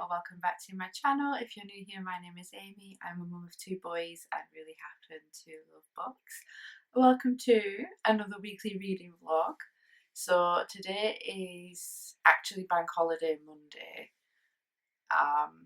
or welcome back to my channel. If you're new here, my name is Amy. I'm a mum of 2 boys and really happen to love books. Welcome to another weekly reading vlog. So today is actually bank holiday Monday.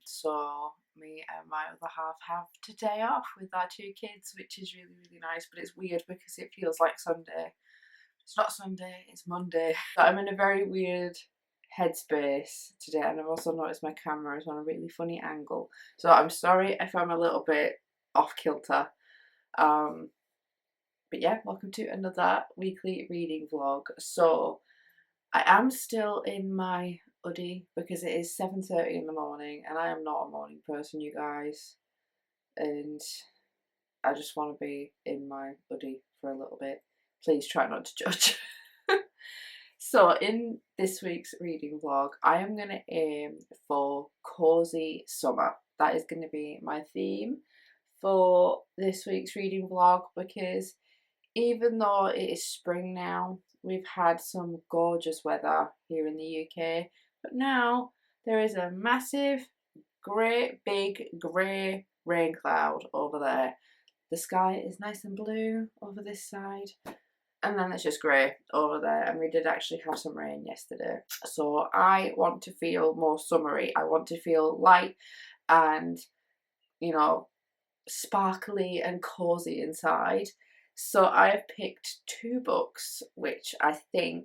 So me and my other half have today off with our 2 kids, which is really nice, but it's weird because it feels like Sunday. It's not Sunday, it's Monday. So I'm in a very weird headspace today, and I've also noticed my camera is on a really funny angle. So I'm sorry if I'm a little bit off kilter. But yeah, welcome to another weekly reading vlog. So I am still in my hoodie because it is 7:30 in the morning and I am not a morning person, you guys. And I just want to be in my hoodie for a little bit. Please try not to judge. So in this week's reading vlog, I am going to aim for cozy summer. That is going to be my theme for this week's reading vlog, because even though it is spring now, we've had some gorgeous weather here in the UK, but now there is a massive, great big grey rain cloud over there. The sky is nice and blue over this side, and then it's just grey over there, and we did actually have some rain yesterday. So I want to feel more summery. I want to feel light and, you know, sparkly and cozy inside. So I have picked 2 books which I think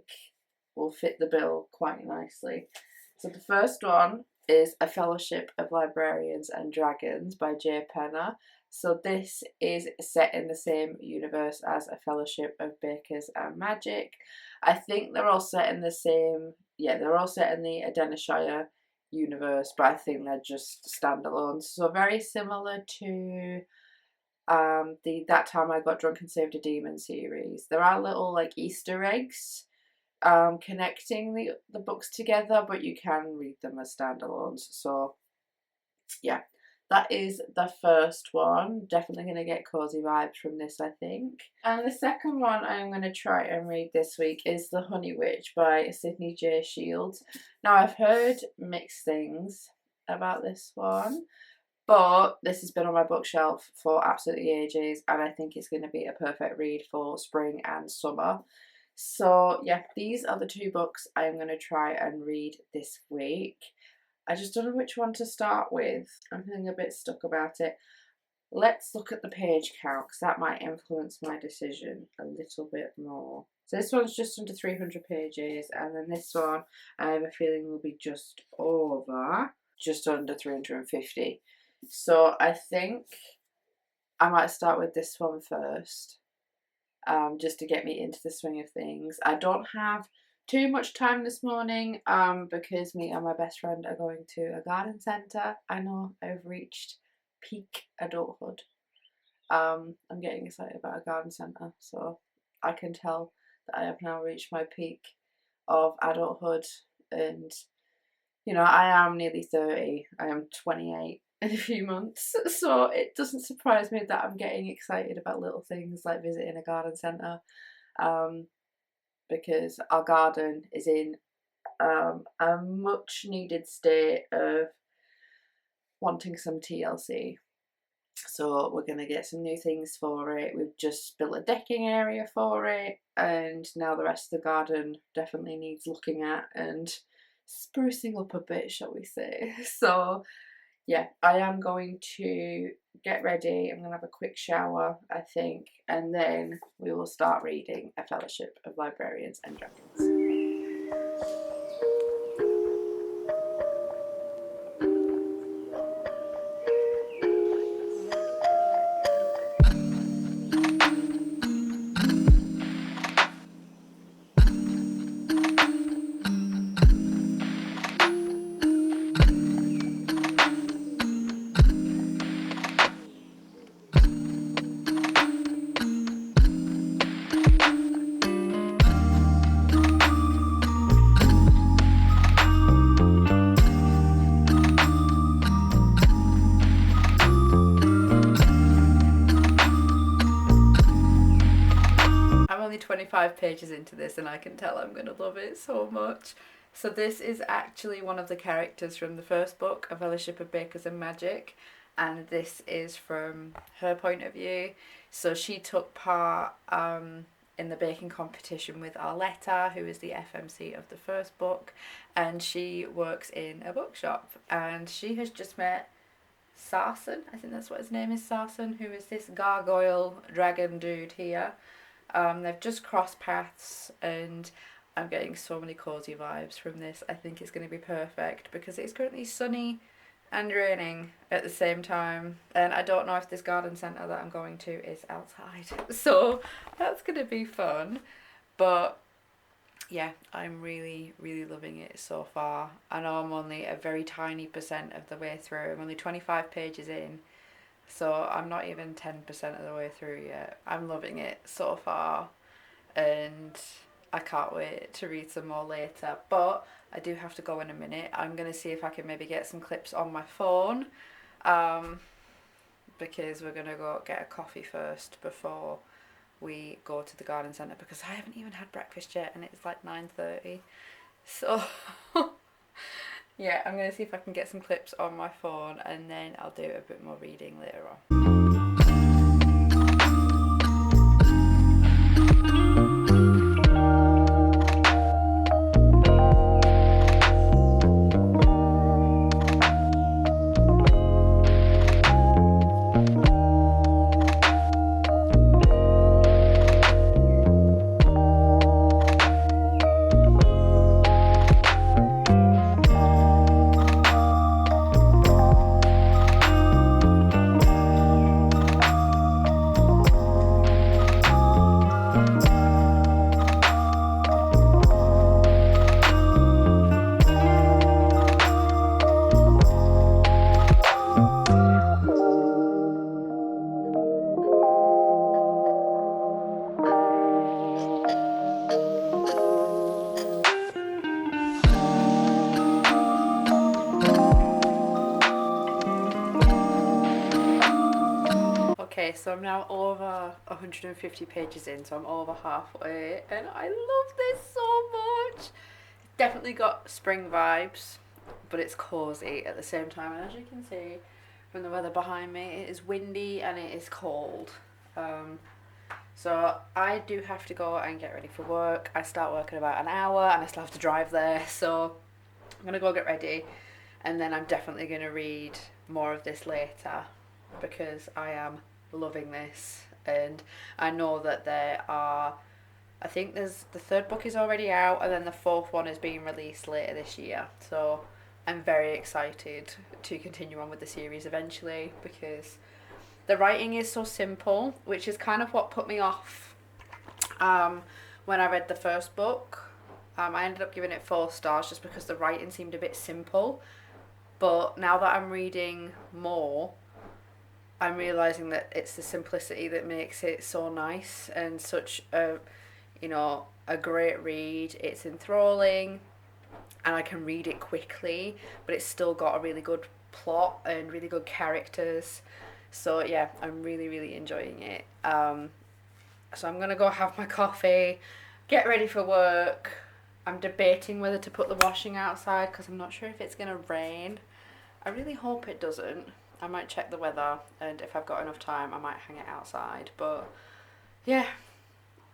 will fit the bill quite nicely. So the first one is A Fellowship of Librarians and Dragons by J. Penner. So this is set in the same universe as A Fellowship of Bakers and Magic. I think they're all set in the same, they're all set in the Adenishire universe, but I think they're just standalone. So very similar to the That Time I Got Drunk and Saved a Demon series. There are little like Easter eggs connecting the books together, but you can read them as standalones. So yeah, that is the first one. Definitely going to get cozy vibes from this, I think. And the second one I'm going to try and read this week is The Honey Witch by Sydney J. Shields. Now, I've heard mixed things about this one, but this has been on my bookshelf for absolutely ages, and I think it's going to be a perfect read for spring and summer. So yeah, these are the 2 books I'm going to try and read this week. I just don't know which one to start with. I'm feeling a bit stuck about it. Let's look at the page count, because that might influence my decision a little bit more. So this one's just under 300 pages, and then this one I have a feeling will be just under 350. So I think I might start with this one first, just to get me into the swing of things. I don't have too much time this morning because me and my best friend are going to a garden centre. I know I've reached peak adulthood. I'm getting excited about a garden centre, so I can tell that I have now reached my peak of adulthood. And you know, I am nearly 30. I am 28 in a few months, so it doesn't surprise me that I'm getting excited about little things like visiting a garden centre, because our garden is in a much needed state of wanting some TLC. So we're going to get some new things for it. We've just built a decking area for it, and now the rest of the garden definitely needs looking at and sprucing up a bit, shall we say. So yeah, I am going to get ready. I'm going to have a quick shower, I think, and then we will start reading A Fellowship of Librarians and Dragons. I'm only 25 pages into this and I can tell I'm going to love it so much. So this is actually one of the characters from the first book, A Fellowship of Bakers and Magic, and this is from her point of view. So she took part in the baking competition with Arletta, who is the FMC of the first book, and she works in a bookshop, and she has just met Sarson, I think that's what his name is, Sarson, who is this gargoyle dragon dude here. They've just crossed paths, and I'm getting so many cozy vibes from this. I think it's going to be perfect because it's currently sunny and raining at the same time, and I don't know if this garden centre that I'm going to is outside, so that's going to be fun. But yeah, I'm really loving it so far. I know I'm only a very tiny percent of the way through. I'm only 25 pages in, so I'm not even 10% of the way through yet. I'm loving it so far, and I can't wait to read some more later. But I do have to go in a minute. I'm going to see if I can maybe get some clips on my phone, because we're going to go get a coffee first before we go to the garden centre, because I haven't even had breakfast yet and it's like 9:30. So yeah, I'm going to see if I can get some clips on my phone, and then I'll do a bit more reading later on. Okay, so I'm now over 150 pages in, so I'm over halfway, and I love this so much. Definitely got spring vibes, but it's cozy at the same time, and as you can see from the weather behind me, it is windy and it is cold. So I do have to go and get ready for work. I start work in about an hour and I still have to drive there, so I'm gonna go get ready, and then I'm definitely gonna read more of this later because I am loving this, and I know that there are, I think there's, the third book is already out, and then the fourth one is being released later this year, so I'm very excited to continue on with the series eventually, because the writing is so simple, which is kind of what put me off when I read the first book. I ended up giving it 4 stars just because the writing seemed a bit simple, but now that I'm reading more, I'm realising that it's the simplicity that makes it so nice and such a, you know, a great read. It's enthralling and I can read it quickly, but it's still got a really good plot and really good characters. So yeah, I'm really enjoying it. So I'm gonna go have my coffee, get ready for work. I'm debating whether to put the washing outside because I'm not sure if it's gonna rain. I really hope it doesn't. I might check the weather, and if I've got enough time I might hang it outside, but yeah,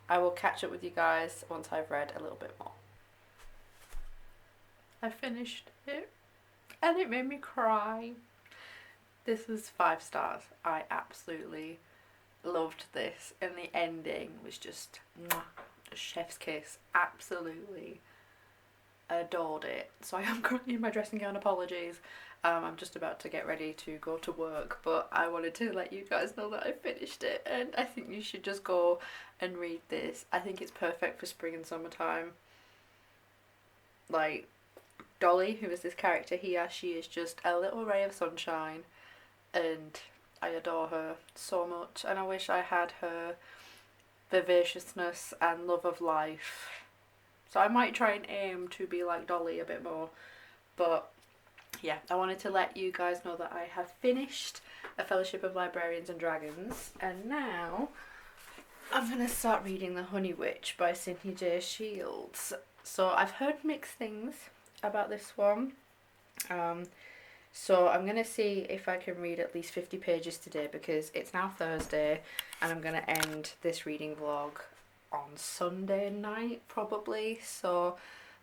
I will catch up with you guys once I've read a little bit more. I finished it and it made me cry. This was 5 stars. I absolutely loved this, and the ending was just mwah, a chef's kiss. Absolutely adored it. So I am currently in my dressing gown, apologies. I'm just about to get ready to go to work, but I wanted to let you guys know that I finished it, and I think you should just go and read this. I think it's perfect for spring and summertime. Like, Dolly, who is this character here, she is just a little ray of sunshine, and I adore her so much, and I wish I had her vivaciousness and love of life. So I might try and aim to be like Dolly a bit more, but yeah, I wanted to let you guys know that I have finished A Fellowship of Librarians and Dragons, and now I'm going to start reading The Honey Witch by Sydney J. Shields. So I've heard mixed things about this one. Um, so I'm going to see if I can read at least 50 pages today because it's now Thursday and I'm going to end this reading vlog on Sunday night probably. So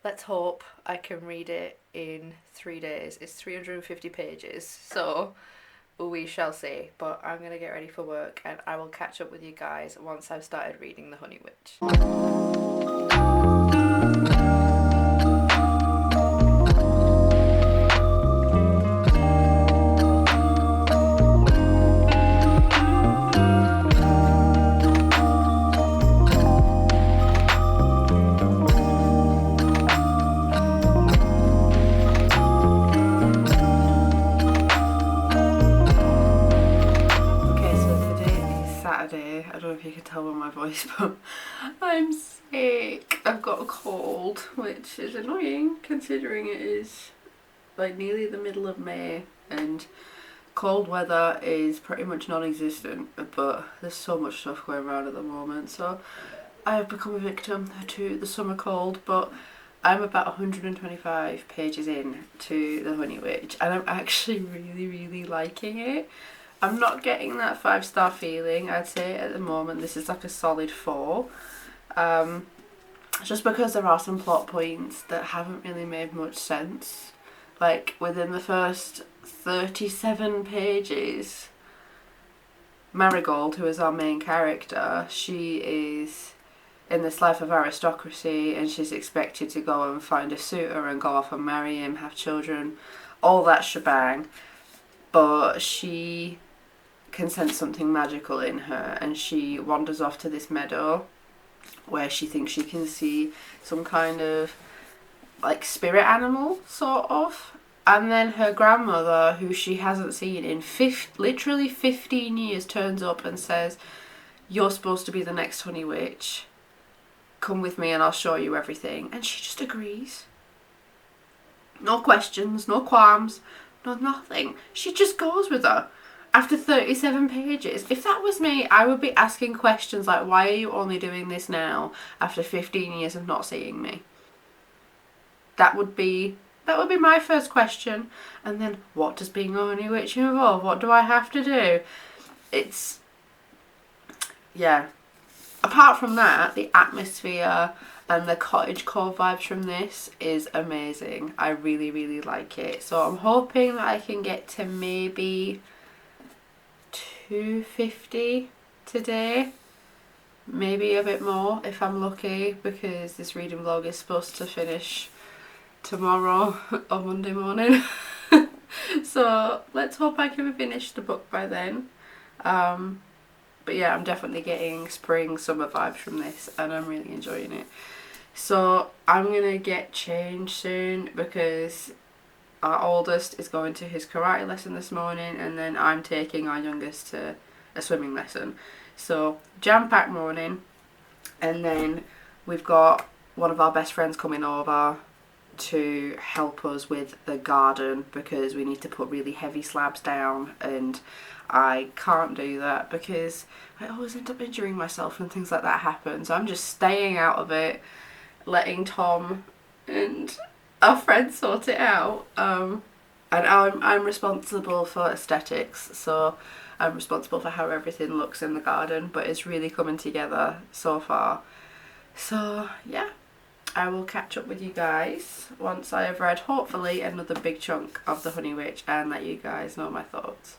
let's hope I can read it in 3 days. It's 350 pages. So we shall see, but I'm going to get ready for work and I will catch up with you guys once I've started reading The Honey Witch. Saturday. I don't know if you can tell by my voice, but I'm sick. I've got a cold, which is annoying considering it is like nearly the middle of May and cold weather is pretty much non-existent, but there's so much stuff going around at the moment, so I have become a victim to the summer cold. But I'm about 125 pages in to The Honey Witch and I'm actually really liking it. I'm not getting that 5-star feeling. I'd say at the moment this is like a solid 4. Just because there are some plot points that haven't really made much sense. Like within the first 37 pages, Marigold, who is our main character, she is in this life of aristocracy and she's expected to go and find a suitor and go off and marry him, have children, all that shebang. But she can sense something magical in her and she wanders off to this meadow where she thinks she can see some kind of like spirit animal sort of, and then her grandmother, who she hasn't seen in literally 15 years, turns up and says, "You're supposed to be the next Honey Witch, come with me and I'll show you everything." And she just agrees. No questions, no qualms, no nothing. She just goes with her. After 37 pages. If that was me, I would be asking questions like, why are you only doing this now after 15 years of not seeing me? That would be my first question. And then, what does being a Honey Witch involve? What do I have to do? It's, yeah. Apart from that, the atmosphere and the cottagecore vibes from this is amazing. I really like it. So I'm hoping that I can get to maybe 250 today, maybe a bit more if I'm lucky, because this reading vlog is supposed to finish tomorrow or Monday morning. So let's hope I can finish the book by then. But yeah, I'm definitely getting spring summer vibes from this and I'm really enjoying it. So I'm gonna get changed soon because our oldest is going to his karate lesson this morning and then I'm taking our youngest to a swimming lesson. So jam-packed morning, and then we've got one of our best friends coming over to help us with the garden because we need to put really heavy slabs down and I can't do that because I always end up injuring myself and things like that happen. So I'm just staying out of it, letting Tom and our friends sort it out. And I'm responsible for aesthetics, so I'm responsible for how everything looks in the garden, but it's really coming together so far. So yeah, I will catch up with you guys once I have read hopefully another big chunk of The Honey Witch and let you guys know my thoughts.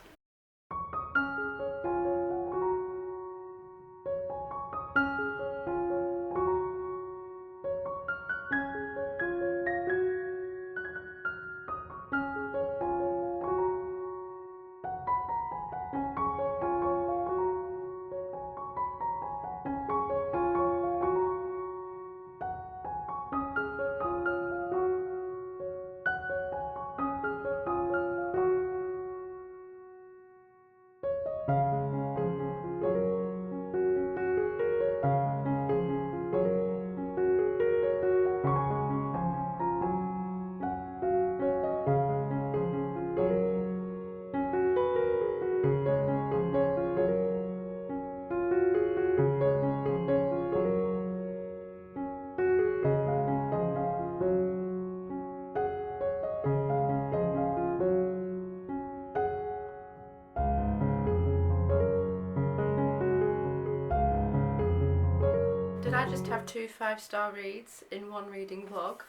just have 2 5-star reads in one reading vlog.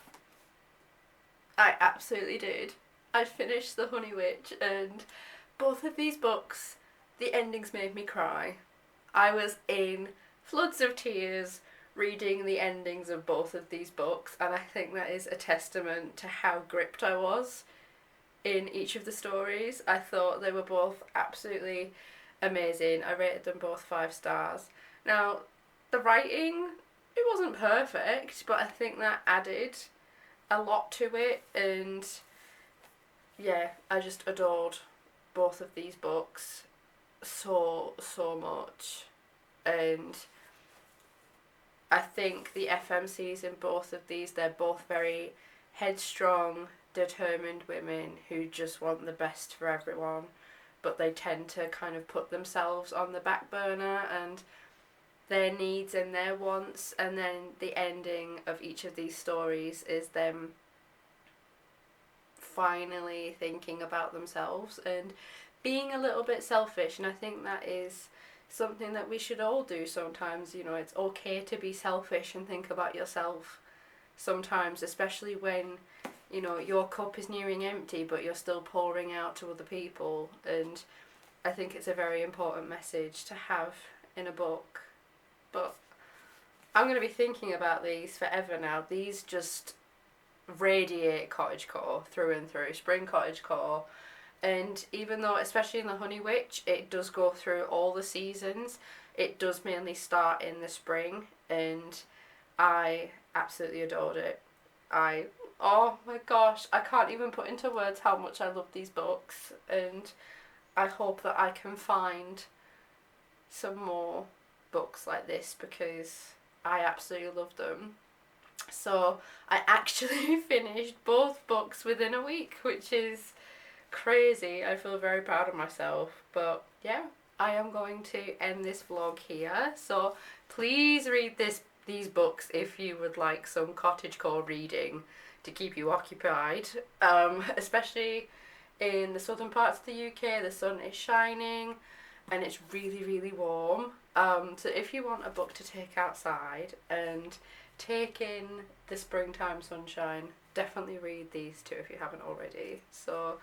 I absolutely did. I finished The Honey Witch, and both of these books, the endings made me cry. I was in floods of tears reading the endings of both of these books, and I think that is a testament to how gripped I was in each of the stories. I thought they were both absolutely amazing. I rated them both 5 stars. Now, the writing, it wasn't perfect, but I think that added a lot to it, and yeah, I just adored both of these books so much. And I think the FMCs in both of these, they're both very headstrong, determined women who just want the best for everyone, but they tend to kind of put themselves on the back burner and their needs and their wants, and then the ending of each of these stories is them finally thinking about themselves and being a little bit selfish. And I think that is something that we should all do sometimes. You know, it's okay to be selfish and think about yourself sometimes, especially when, you know, your cup is nearing empty but you're still pouring out to other people. And I think it's a very important message to have in a book. But I'm going to be thinking about these forever now. These just radiate cottagecore through and through, spring cottagecore. And even though, especially in The Honey Witch, it does go through all the seasons, it does mainly start in the spring, and I absolutely adored it. Oh my gosh, I can't even put into words how much I love these books, and I hope that I can find some more books like this because I absolutely love them. So I actually finished both books within a week, which is crazy. I feel very proud of myself. But yeah, I am going to end this vlog here. So please read these books if you would like some cottagecore reading to keep you occupied. Especially in the southern parts of the UK, the sun is shining and it's really warm. So if you want a book to take outside and take in the springtime sunshine, definitely read these two if you haven't already. So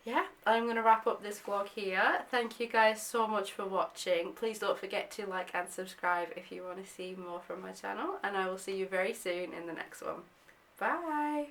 yeah, I'm going to wrap up this vlog here. Thank you guys so much for watching. Please don't forget to like and subscribe if you want to see more from my channel, and I will see you very soon in the next one. Bye!